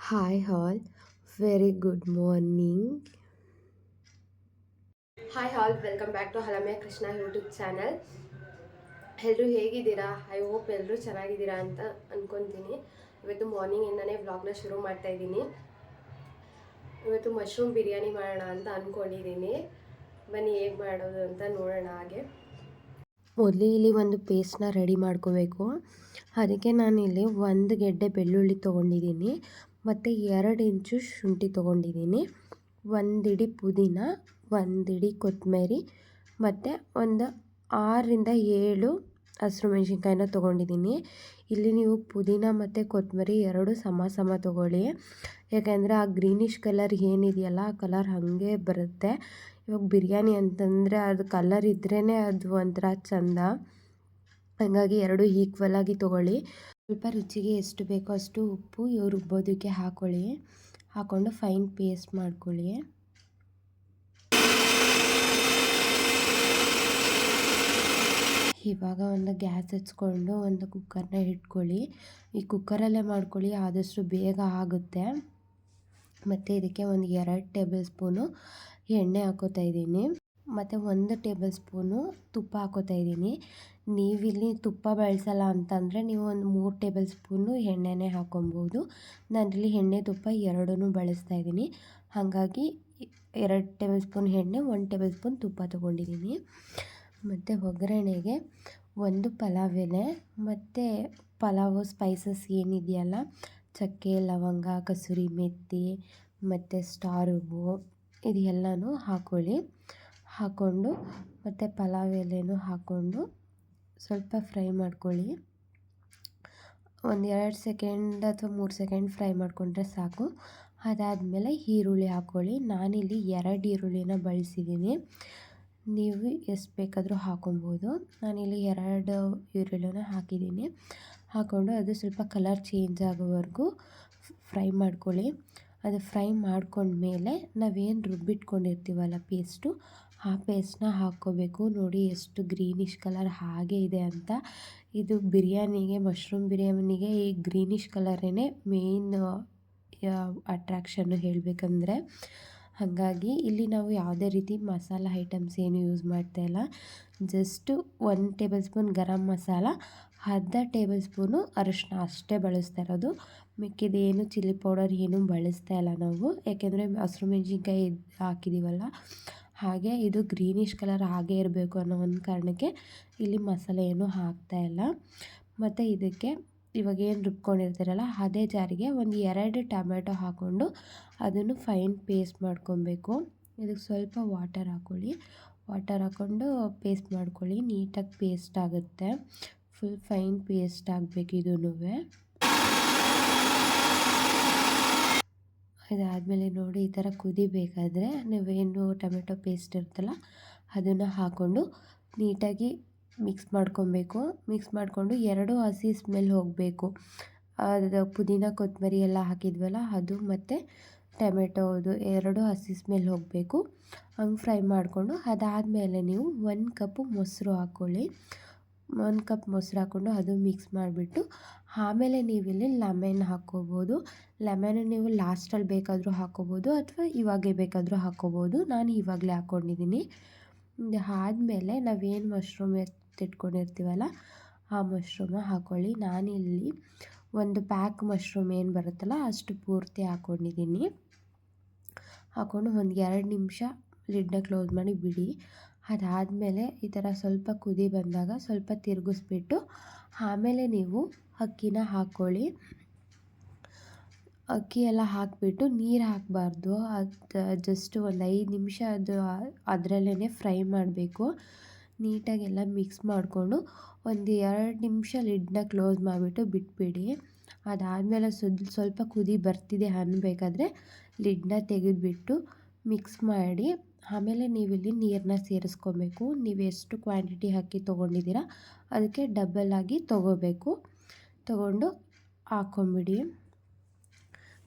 Hi all, very good morning. Hi all welcome back to ಹಲಮೆ Krishna YouTube channel. ಎಲ್ಲರೂ ಹೇಗಿದ್ದೀರಾ? I hope ಎಲ್ಲರೂ ಚೆನ್ನಾಗಿದ್ದೀರಾ ಅಂತ ಅನ್ಕೊತೀನಿ. ಇವತ್ತು ಮಾರ್ನಿಂಗಿಂದನೇ ವ್ಲಾಗ್ನ ಶುರು ಮಾಡ್ತಾ ಇದ್ದೀನಿ. ಇವತ್ತು ಮಶ್ರೂಮ್ ಬಿರಿಯಾನಿ ಮಾಡೋಣ ಅಂತ ಅಂದ್ಕೊಂಡಿದ್ದೀನಿ. ಬನ್ನಿ ಹೇಗೆ ಮಾಡೋದು ಅಂತ ನೋಡೋಣ. ಹಾಗೆ ಮೊದಲು ಇಲ್ಲಿ ಒಂದು ಪೇಸ್ಟ್ನ ರೆಡಿ ಮಾಡ್ಕೋಬೇಕು. ಅದಕ್ಕೆ ನಾನಿಲ್ಲಿ ಒಂದು ಗೆಡ್ಡೆ ಬೆಳ್ಳುಳ್ಳಿ ತೊಗೊಂಡಿದ್ದೀನಿ ಮತ್ತು 2 ಇಂಚು ಶುಂಠಿ ತೊಗೊಂಡಿದ್ದೀನಿ, ಒಂದು ಇಡಿ ಪುದೀನ, ಒಂದು ಇಡಿ ಕೊತ್ತಂಬರಿ ಮತ್ತು ಒಂದು 6ರಿಂದ 7 ಹಸಿರು ಮೆಣಸಿನ್ಕಾಯಿನ ತೊಗೊಂಡಿದ್ದೀನಿ. ಇಲ್ಲಿ ನೀವು ಪುದೀನ ಮತ್ತು ಕೊತ್ತಂಬರಿ ಎರಡೂ ಸಮ ಸಮ ತೊಗೊಳ್ಳಿ. ಯಾಕೆಂದರೆ ಆ ಗ್ರೀನಿಷ್ ಕಲರ್ ಏನಿದೆಯಲ್ಲ ಆ ಕಲರ್ ಹಾಗೆ ಬರುತ್ತೆ. ಇವಾಗ ಬಿರಿಯಾನಿ ಅಂತಂದರೆ ಅದು ಕಲರ್ ಇದ್ರೇ ಅದು ಒಂಥರ ಚೆಂದ. ಹಾಗಾಗಿ ಎರಡು ಈಕ್ವಲಾಗಿ ತೊಗೊಳ್ಳಿ. ಸ್ವಲ್ಪ ರುಚಿಗೆ ಎಷ್ಟು ಬೇಕೋ ಅಷ್ಟು ಉಪ್ಪು ರುಬ್ಬೋದಕ್ಕೆ ಹಾಕ್ಕೊಳ್ಳಿ. ಹಾಕ್ಕೊಂಡು ಫೈನ್ ಪೇಸ್ಟ್ ಮಾಡ್ಕೊಳ್ಳಿ. ಇವಾಗ ಒಂದು ಗ್ಯಾಸ್ ಹಚ್ಕೊಂಡು ಒಂದು ಕುಕ್ಕರ್ನ ಇಟ್ಕೊಳ್ಳಿ. ಈ ಕುಕ್ಕರಲ್ಲೇ ಮಾಡ್ಕೊಳ್ಳಿ, ಆದಷ್ಟು ಬೇಗ ಆಗುತ್ತೆ. ಮತ್ತು ಇದಕ್ಕೆ ಒಂದು 2 ಟೇಬಲ್ ಸ್ಪೂನು ಎಣ್ಣೆ ಹಾಕೋತಾ ಇದ್ದೀನಿ ಮತ್ತು 1 ಟೇಬಲ್ ಸ್ಪೂನು ತುಪ್ಪ ಹಾಕೋತಾ ಇದ್ದೀನಿ. ನೀವಿಲ್ಲಿ ತುಪ್ಪ ಬಳಸಲ್ಲ ಅಂತಂದರೆ ನೀವು ಒಂದು 3 ಟೇಬಲ್ ಸ್ಪೂನು ಎಣ್ಣೆನೇ ಹಾಕೊಬೋದು. ನಾನಿಲ್ಲಿ ಎಣ್ಣೆ ತುಪ್ಪ ಎರಡೂ ಬಳಸ್ತಾ ಇದ್ದೀನಿ. ಹಾಗಾಗಿ 2 ಟೇಬಲ್ ಸ್ಪೂನ್ ಎಣ್ಣೆ, 1 ಟೇಬಲ್ ಸ್ಪೂನ್ ತುಪ್ಪ ತೊಗೊಂಡಿದ್ದೀನಿ. ಮತ್ತು ಒಗ್ಗರಣೆಗೆ ಒಂದು ಪಲಾವ್ ಎಲೆ ಮತ್ತು ಪಲಾವು ಸ್ಪೈಸಸ್ ಏನಿದೆಯಲ್ಲ, ಚಕ್ಕೆ, ಲವಂಗ, ಕಸೂರಿ ಮೆಥಿ ಮತ್ತು ಸ್ಟಾರ್ ಹೂವು ಇದು ಎಲ್ಲನೂ ಹಾಕ್ಕೊಳ್ಳಿ. ಹಾಕ್ಕೊಂಡು ಮತ್ತು ಪಲಾವ್ ಎಲೆನೂ ಹಾಕ್ಕೊಂಡು ಸ್ವಲ್ಪ ಫ್ರೈ ಮಾಡ್ಕೊಳ್ಳಿ. ಒಂದು 2 ಸೆಕೆಂಡ್ ಅಥವಾ 3 ಸೆಕೆಂಡ್ ಫ್ರೈ ಮಾಡಿಕೊಂಡ್ರೆ ಸಾಕು. ಅದಾದಮೇಲೆ ಈರುಳ್ಳಿ ಹಾಕ್ಕೊಳ್ಳಿ. ನಾನಿಲ್ಲಿ 2 ಈರುಳ್ಳಿನ ಬಳಸಿದ್ದೀನಿ. ನೀವು ಎಷ್ಟು ಬೇಕಾದರೂ ಹಾಕೊಬೋದು. ನಾನಿಲ್ಲಿ 2 ಈರುಳ್ಳಿನ ಹಾಕಿದ್ದೀನಿ. ಹಾಕ್ಕೊಂಡು ಅದು ಸ್ವಲ್ಪ ಕಲರ್ ಚೇಂಜ್ ಆಗೋವರೆಗೂ ಫ್ರೈ ಮಾಡ್ಕೊಳ್ಳಿ. ಅದು ಫ್ರೈ ಮಾಡ್ಕೊಂಡ್ಮೇಲೆ ನಾವೇನು ರುಬ್ಬಿಟ್ಕೊಂಡಿರ್ತೀವಲ್ಲ ಪೇಸ್ಟು, ಆ ಪೇಸ್ಟನ್ನ ಹಾಕ್ಕೋಬೇಕು. ನೋಡಿ ಎಷ್ಟು ಗ್ರೀನಿಷ್ ಕಲರ್ ಹಾಗೆ ಇದೆ ಅಂತ. ಇದು ಬಿರಿಯಾನಿಗೆ, ಮಶ್ರೂಮ್ ಬಿರಿಯಾನಿಗೆ ಈ ಗ್ರೀನಿಷ್ ಕಲರೇ ಮೇಯ್ನ್ ಅಟ್ರ್ಯಾಕ್ಷನ್ನು ಹೇಳಬೇಕಂದ್ರೆ. ಹಾಗಾಗಿ ಇಲ್ಲಿ ನಾವು ಯಾವುದೇ ರೀತಿ ಮಸಾಲ ಐಟಮ್ಸ್ ಏನು ಯೂಸ್ ಮಾಡ್ತಾಯಿಲ್ಲ. Just 1 table spoon garam masala, ಅರ್ಧ ಟೇಬಲ್ ಸ್ಪೂನು ಅರಿಶಿನ ಅಷ್ಟೇ ಬಳಸ್ತಾ ಇರೋದು. ಮಿಕ್ಕಿದೇನು ಚಿಲ್ಲಿ ಪೌಡರ್ ಏನೂ ಬಳಸ್ತಾ ಇಲ್ಲ ನಾವು. ಯಾಕೆಂದರೆ ಹಸಿರು ಮೆಣಸಿನ್ಕಾಯಿ ಹಾಕಿದ್ದೀವಲ್ಲ, ಹಾಗೆ ಇದು ಗ್ರೀನಿಷ್ ಕಲರ್ ಹಾಗೇ ಇರಬೇಕು ಅನ್ನೋ ಒಂದು ಕಾರಣಕ್ಕೆ ಇಲ್ಲಿ ಮಸಾಲೆ ಏನೂ ಹಾಕ್ತಾಯಿಲ್ಲ. ಮತ್ತು ಇದಕ್ಕೆ ಇವಾಗ ಏನು ರುಬ್ಕೊಂಡಿರ್ತೀರಲ್ಲ ಅದೇ ಜಾರಿಗೆ ಒಂದು 2 ಟೊಮೆಟೊ ಹಾಕ್ಕೊಂಡು ಅದನ್ನು ಫೈನ್ ಪೇಸ್ಟ್ ಮಾಡ್ಕೊಬೇಕು. ಇದಕ್ಕೆ ಸ್ವಲ್ಪ ವಾಟರ್ ಹಾಕ್ಕೊಳ್ಳಿ. ವಾಟರ್ ಹಾಕ್ಕೊಂಡು ಪೇಸ್ಟ್ ಮಾಡ್ಕೊಳ್ಳಿ. ನೀಟಾಗಿ ಪೇಸ್ಟ್ ಆಗುತ್ತೆ. ಫುಲ್ ಫೈನ್ ಪೇಸ್ಟ್ ಆಗಬೇಕು ಇದೂ. ಇದಾದಮೇಲೆ ನೋಡಿ ಈ ಥರ ಕುದಿಬೇಕಾದ್ರೆ ನೀವೇನು ಟೊಮೆಟೊ ಪೇಸ್ಟ್ ಇರುತ್ತಲ್ಲ ಅದನ್ನು ಹಾಕ್ಕೊಂಡು ನೀಟಾಗಿ ಮಿಕ್ಸ್ ಮಾಡ್ಕೊಬೇಕು. ಮಿಕ್ಸ್ ಮಾಡಿಕೊಂಡು 2 ಹಸಿ ಸ್ಮೆಲ್ ಹೋಗಬೇಕು. ಅದು ಪುದೀನ ಕೊತ್ತಂಬರಿ ಎಲ್ಲ ಹಾಕಿದ್ವಲ್ಲ ಅದು ಮತ್ತು ಟೊಮೆಟೋದು 2 ಹಸಿ ಸ್ಮೆಲ್ ಹೋಗಬೇಕು. ಹಂಗೆ ಫ್ರೈ ಮಾಡಿಕೊಂಡು ಅದಾದಮೇಲೆ ನೀವು 1 ಕಪ್ಪು ಮೊಸರು ಹಾಕ್ಕೊಳ್ಳಿ. 1 ಕಪ್ ಮೊಸರು ಹಾಕ್ಕೊಂಡು ಅದು ಮಿಕ್ಸ್ ಮಾಡಿಬಿಟ್ಟು ಆಮೇಲೆ ನೀವಿಲ್ಲಿ ಲೆಮನ್ ಹಾಕ್ಕೋಬೋದು. ಲೆಮನ್ ನೀವು ಲಾಸ್ಟಲ್ಲಿ ಬೇಕಾದರೂ ಹಾಕ್ಕೋಬೋದು ಅಥವಾ ಇವಾಗೇ ಬೇಕಾದರೂ ಹಾಕ್ಕೋಬೋದು. ನಾನು ಇವಾಗಲೇ ಹಾಕ್ಕೊಂಡಿದ್ದೀನಿ. ಆದಮೇಲೆ ನಾವೇನು ಮಶ್ರೂಮ್ ಎತ್ತಿಟ್ಕೊಂಡಿರ್ತೀವಲ್ಲ ಆ ಮಶ್ರೂಮ ಹಾಕ್ಕೊಳ್ಳಿ. ನಾನಿಲ್ಲಿ ಒಂದು ಪ್ಯಾಕ್ ಮಶ್ರೂಮ್ ಏನು ಬರುತ್ತಲ್ಲ ಅಷ್ಟು ಪೂರ್ತಿ ಹಾಕ್ಕೊಂಡಿದ್ದೀನಿ. ಹಾಕ್ಕೊಂಡು ಒಂದು 2 ನಿಮಿಷ ಲಿಡ್ನ ಕ್ಲೋಸ್ ಮಾಡಿ ಬಿಡಿ. ಅದಾದಮೇಲೆ ಈ ಥರ ಸ್ವಲ್ಪ ಕುದಿ ಬಂದಾಗ ಸ್ವಲ್ಪ ತಿರುಗಿಸ್ಬಿಟ್ಟು ಆಮೇಲೆ ನೀವು ಅಕ್ಕಿನ ಹಾಕ್ಕೊಳ್ಳಿ. ಅಕ್ಕಿ ಎಲ್ಲ ಹಾಕಿಬಿಟ್ಟು ನೀರು ಹಾಕಬಾರ್ದು. ಅದು ಜಸ್ಟ್ ಒಂದು 5 ನಿಮಿಷ ಅದು ಅದರಲ್ಲೇ ಫ್ರೈ ಮಾಡಬೇಕು. ನೀಟಾಗೆಲ್ಲ ಮಿಕ್ಸ್ ಮಾಡಿಕೊಂಡು ಒಂದು 2 ನಿಮಿಷ ಲಿಡ್ನ ಕ್ಲೋಸ್ ಮಾಡಿಬಿಟ್ಟು ಬಿಟ್ಬಿಡಿ. ಅದಾದಮೇಲೆ ಸ್ವಲ್ಪ ಕುದಿ ಬರ್ತಿದೆ ಅನ್ನಬೇಕಾದ್ರೆ ಲಿಡ್ನ ತೆಗೆದುಬಿಟ್ಟು ಮಿಕ್ಸ್ ಮಾಡಿ ಆಮೇಲೆ ನೀವಿಲ್ಲಿ ನೀರನ್ನ ಸೇರಿಸ್ಕೊಬೇಕು. ನೀವು ಎಷ್ಟು ಕ್ವಾಂಟಿಟಿ ಅಕ್ಕಿ ತೊಗೊಂಡಿದ್ದೀರ ಅದಕ್ಕೆ ಡಬಲ್ ಆಗಿ ತೊಗೋಬೇಕು. ತೊಗೊಂಡು ಹಾಕ್ಕೊಂಬಿಡಿ.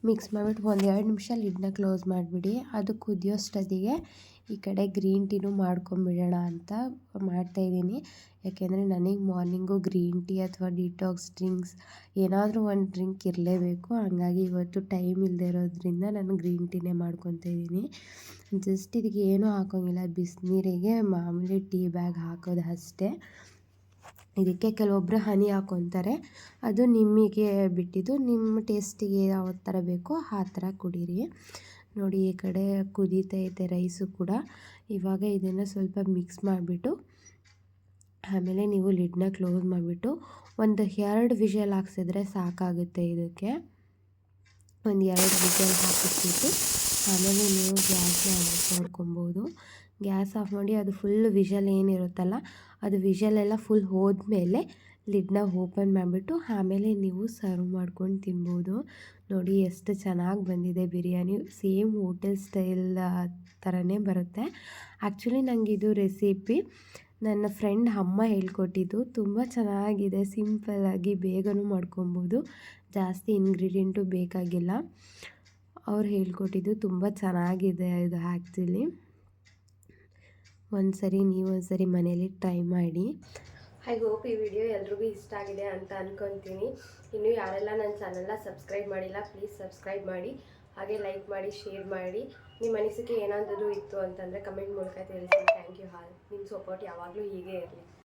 ಮಿಕ್ಸ್ ಮಾಡಿಬಿಟ್ಟು ಒಂದು 2 ನಿಮಿಷ ಲಿಡ್ನ ಕ್ಲೋಸ್ ಮಾಡಿಬಿಡಿ. ಅದು ಕುದಿಯೋಷ್ಟೊತ್ತಿಗೆ ಈ ಕಡೆ ಗ್ರೀನ್ ಟೀನೂ ಮಾಡ್ಕೊಂಬಿಡೋಣ ಅಂತ ಮಾಡ್ತಾಯಿದ್ದೀನಿ. ಯಾಕೆಂದರೆ ನನಗೆ ಮಾರ್ನಿಂಗು ಗ್ರೀನ್ ಟೀ ಅಥವಾ ಡಿಟಾಕ್ಸ್ ಡ್ರಿಂಕ್ಸ್ ಏನಾದರೂ ಒಂದು ಡ್ರಿಂಕ್ ಇರಲೇಬೇಕು. ಹಂಗಾಗಿ ಇವತ್ತು ಟೈಮ್ ಇಲ್ಲದೆ ಇರೋದ್ರಿಂದ ನಾನು ಗ್ರೀನ್ ಟೀನೇ ಮಾಡ್ಕೊತಾ ಇದ್ದೀನಿ. ಜಸ್ಟ್ ಇದಕ್ಕೆ ಏನೂ ಹಾಕೋಂಗಿಲ್ಲ, ಬಿಸಿನೀರಿಗೆ ಮಾಮೂಲಿ ಟೀ ಬ್ಯಾಗ್ ಹಾಕೋದು ಅಷ್ಟೇ. ಇದಕ್ಕೆ ಕೆಲವೊಬ್ಬರು ಹನಿ ಹಾಕ್ಕೊತಾರೆ, ಅದು ನಿಮಗೆ ಬಿಟ್ಟಿದ್ದು, ನಿಮ್ಮ ಟೇಸ್ಟಿಗೆ ಯಾವ ಥರ ಬೇಕೋ ಆ ಥರ ಕುಡೀರಿ. ನೋಡಿ ಈ ಕಡೆ ಕುದೀತೈತೆ ರೈಸು ಕೂಡ. ಇವಾಗ ಇದನ್ನು ಸ್ವಲ್ಪ ಮಿಕ್ಸ್ ಮಾಡಿಬಿಟ್ಟು ಆಮೇಲೆ ನೀವು ಲಿಡ್ನ ಕ್ಲೋಸ್ ಮಾಡಿಬಿಟ್ಟು ಒಂದು 2 ವಿಷಲ್ ಹಾಕ್ಸಿದ್ರೆ ಸಾಕಾಗುತ್ತೆ. ಇದಕ್ಕೆ ಒಂದು 2 ವಿಷಲ್ ಹಾಕಿಸ್ಬಿಟ್ಟು ಆಮೇಲೆ ನೀವು ಗ್ಯಾಸ್ನ ಆಫ್ ಮಾಡ್ಕೊಬೋದು. ಗ್ಯಾಸ್ ಆಫ್ ಮಾಡಿ ಅದು ಫುಲ್ ವಿಷಲ್ ಏನಿರುತ್ತಲ್ಲ ಅದು ವಿಷಲೆಲ್ಲ ಫುಲ್ ಹೋದ್ಮೇಲೆ ಲಿಡ್ನ ಓಪನ್ ಮಾಡಿಬಿಟ್ಟು ಆಮೇಲೆ ನೀವು ಸರ್ವ್ ಮಾಡ್ಕೊಂಡು ತಿನ್ಬೋದು. ನೋಡಿ ಎಷ್ಟು ಚೆನ್ನಾಗಿ ಬಂದಿದೆ ಬಿರಿಯಾನಿ. ಸೇಮ್ ಹೋಟೆಲ್ ಸ್ಟೈಲ್ ಥರನೇ ಬರುತ್ತೆ. ಆ್ಯಕ್ಚುಲಿ ನನಗೆ ಇದು ರೆಸಿಪಿ ನನ್ನ ಫ್ರೆಂಡ್ ಅಮ್ಮ ಹೇಳ್ಕೊಟ್ಟಿದ್ದು. ತುಂಬ ಚೆನ್ನಾಗಿದೆ, ಸಿಂಪಲ್ಲಾಗಿ ಬೇಗನೂ ಮಾಡ್ಕೊಬೋದು, ಜಾಸ್ತಿ ಇಂಗ್ರೀಡಿಯೆಂಟು ಬೇಕಾಗಿಲ್ಲ. ಅವ್ರು ಹೇಳ್ಕೊಟ್ಟಿದ್ದು ತುಂಬ ಚೆನ್ನಾಗಿದೆ ಇದು. ಆ್ಯಕ್ಚುಲಿ ನೀವೊಂದ್ಸರಿ ಮನೇಲಿ ಟ್ರೈ ಮಾಡಿ. ಐ ಹೋಪ್ ಈ ವಿಡಿಯೋ ಎಲ್ರಿಗೂ ಇಷ್ಟ ಆಗಿದೆ ಅಂತ ಅಂದ್ಕೊತೀನಿ. ಇನ್ನೂ ಯಾರೆಲ್ಲ ನನ್ನ ಚಾನಲ್ನ ಸಬ್ಸ್ಕ್ರೈಬ್ ಮಾಡಿಲ್ಲ ಪ್ಲೀಸ್ ಸಬ್ಸ್ಕ್ರೈಬ್ ಮಾಡಿ, ಹಾಗೆ ಲೈಕ್ ಮಾಡಿ, ಶೇರ್ ಮಾಡಿ. ನಿಮ್ಮ ಅನಿಸಿಕೆ ಏನಾದರೂ ಇತ್ತು ಅಂತಂದರೆ ಕಮೆಂಟ್ ಮೂಲಕ ತಿಳಿಸಿ. Thank you all. ನಿಮ್ಮ ಸಪೋರ್ಟ್ ಯಾವಾಗಲೂ ಹೀಗೆ ಇರಲಿ.